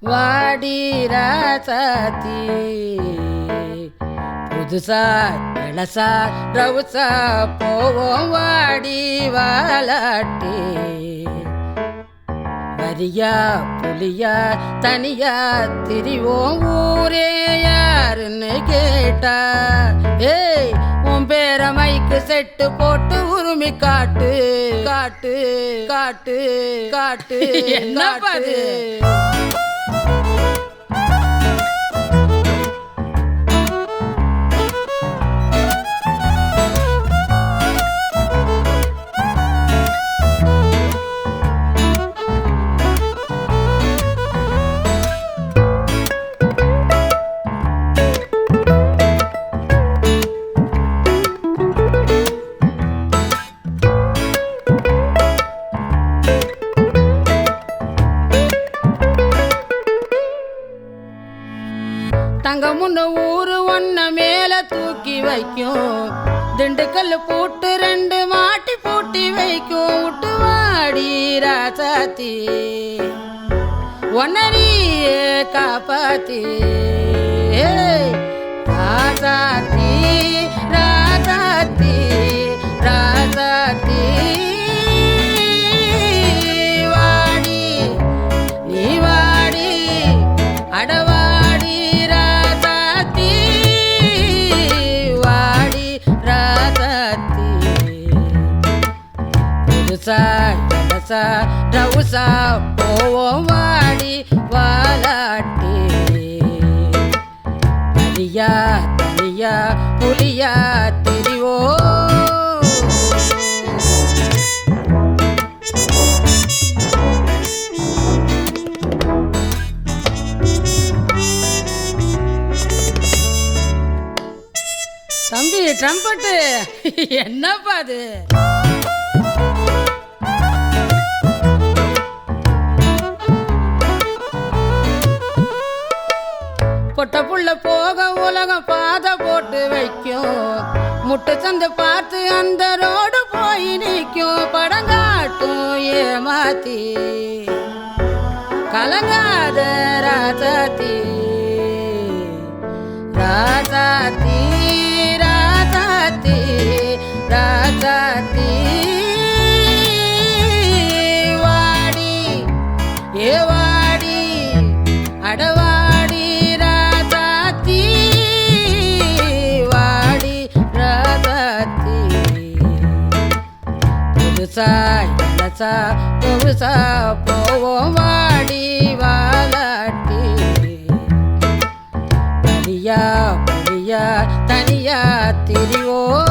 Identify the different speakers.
Speaker 1: வாடி ராசாத்தி புதுசா இளசா ரவுசா போவோம் வாடி வாலாட்டி வரியா புலியா தனியா திரிவோம் ஊரே யாருன்னு கேட்டா ஏய் உன் பேர மைக்கு செட்டு போட்டு உரிமை காட்டு காட்டு காட்டு காட்டு என்ன பாரு தங்க முன்ன ஊரு ஒன்ன மேல தூக்கி வைக்கும் திண்டுக்கல் பூட்டு ரெண்டு மாட்டி பூட்டி வைக்கும் விட்டு வாடி ராசாத்தி ஒன்னரியே காப்பாத்தி ராசாத்தி ராசாத்தி ராசாத்தி வாடி நீ வாடி அடவா புதுசா ரவுசா போவோம் வாடி வாலாட்டி தனியா தனியா புலியா திரிவோ தம்பி ட்ரம்பட்டு என்னப்பா அது பொட்ட புள்ள போக உலகம் பாதை போட்டு வைக்கும் முட்டை சந்தை பார்த்து அந்த ரோடு போய் நிற்கும் படங்காட்டும் ஏமாத்தி கலங்காத ராசாத்தி ராசாத்தி ராசாத்தி ராசாத்தி வாடி ஏ வாடி அடவா இளசா புதுசா போவோம் வாடி வாலாட்டி வரியா புலியா தனியா திரிவோம்